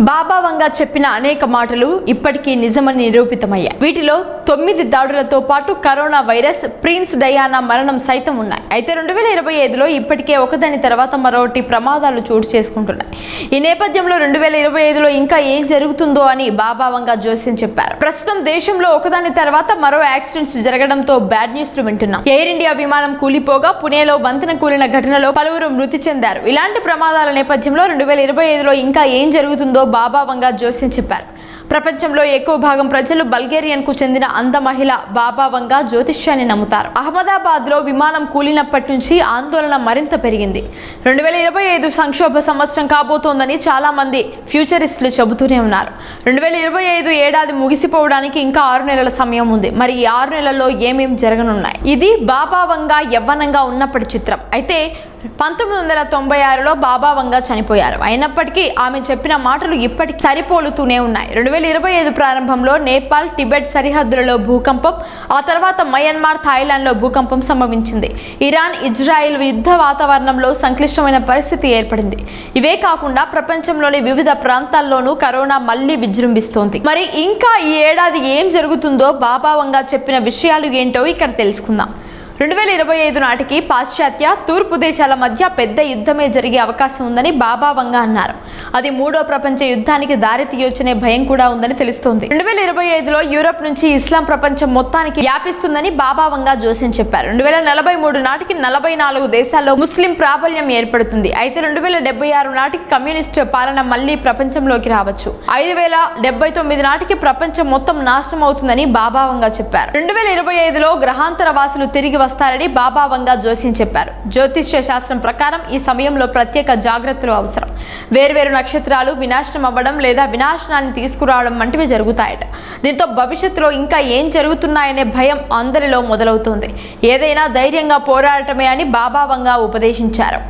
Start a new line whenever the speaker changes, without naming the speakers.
బాబా వంగా చెప్పిన అనేక మాటలు ఇప్పటికీ నిజమని నిరూపితమయ్యాయి. వీటిలో 9 దాడులతో పాటు కరోనా వైరస్, ప్రిన్స్ డయానా మరణం సైతం ఉన్నాయి. అయితే 2025లో ఇప్పటికే ఒకదాని తర్వాత మరొకటి ప్రమాదాలు చోటు చేసుకుంటున్నాయి. ఈ నేపథ్యంలో 2025లో ఇంకా ఏం జరుగుతుందో అని బాబా వంగా జోస్యం చెప్పారు. ప్రస్తుతం దేశంలో ఒకదాని తర్వాత మరో యాక్సిడెంట్స్ జరగడంతో బ్యాడ్ న్యూస్ వింటున్నాం. ఎయిర్ ఇండియా విమానం కూలిపోగా పుణేలో వంతెన కూలిన ఘటనలో పలువురు మృతి చెందారు. ఇలాంటి ప్రమాదాల నేపథ్యంలో 2025లో ఇంకా ఏం జరుగుతుందో బాబా వంగా జోస్యం చెప్పారు. ప్రపంచంలో ఎక్కువ భాగం ప్రజలు బల్గేరియన్ కు చెందిన అంధ మహిళ బాబా వంగా జ్యోతిష్యాన్ని నమ్ముతారు. అహ్మదాబాద్ లో విమానం కూలినప్పటి నుంచి ఆందోళన మరింత పెరిగింది. 2025 సంక్షోభ సంవత్సరం కాబోతోందని చాలా మంది ఫ్యూచరిస్టులు చెబుతూనే ఉన్నారు. 2025 ఏడాది ముగిసిపోవడానికి ఇంకా 6 నెలల సమయం ఉంది. మరి ఈ 6 నెలల్లో ఏమేం జరగనున్నాయి? ఇది బాబా వంగా యవ్వనంగా ఉన్నప్పటి చిత్రం. అయితే 1996లో బాబా వంగా చనిపోయారు. అయినప్పటికీ ఆమె చెప్పిన మాటలు ఇప్పటికీ సరిపోలుతూనే ఉన్నాయి. 2025 ప్రారంభంలో నేపాల్, టిబెట్ సరిహద్దులలో భూకంపం, ఆ తర్వాత మయన్మార్, థాయిలాండ్లో భూకంపం సంభవించింది. ఇరాన్, ఇజ్రాయెల్ యుద్ధ వాతావరణంలో సంక్లిష్టమైన పరిస్థితి ఏర్పడింది. ఇవే కాకుండా ప్రపంచంలోని వివిధ ప్రాంతాల్లోనూ కరోనా మళ్లీ విజృంభిస్తోంది. మరి ఇంకా ఈ ఏడాది ఏం జరుగుతుందో బాబా వంగా చెప్పిన విషయాలు ఏంటో ఇక్కడ తెలుసుకుందాం. 2025 నాటికి పాశ్చాత్య, తూర్పు దేశాల మధ్య పెద్ద యుద్ధమే జరిగే అవకాశం ఉందని బాబా వంగా అన్నారు. అది 3వ ప్రపంచ యుద్ధానికి దారి తీయొచ్చనే భయం కూడా ఉందని తెలుస్తోంది. 2025లో యూరప్ నుంచి ఇస్లాం ప్రపంచం మొత్తానికి వ్యాపిస్తుందని బాబా వంగా జోస్యం చెప్పారు. 2043 నాటికి 44 దేశాల్లో ముస్లిం ప్రాబల్యం ఏర్పడుతుంది. అయితే 2076 నాటికి కమ్యూనిస్ట్ పాలన మళ్లీ ప్రపంచంలోకి రావచ్చు. 5079 నాటికి ప్రపంచం మొత్తం నాశనం అవుతుందని బాబా వంగా చెప్పారు. 2025లో గ్రహాంతర వాసులు తిరిగి వస్తారని బాబా వంగా జోస్యం చెప్పారు. జ్యోతిష్య శాస్త్రం ప్రకారం ఈ సమయంలో ప్రత్యేక జాగ్రత్తలు అవసరం. వేర్వేరు నక్షత్రాలు వినాశనం అవ్వడం లేదా వినాశనాన్ని తీసుకురావడం వంటివి జరుగుతాయట. దీంతో భవిష్యత్తులో ఇంకా ఏం జరుగుతున్నాయనే భయం అందరిలో మొదలవుతోంది. ఏదైనా ధైర్యంగా పోరాడటమే అని బాబా వంగా ఉపదేశించారు.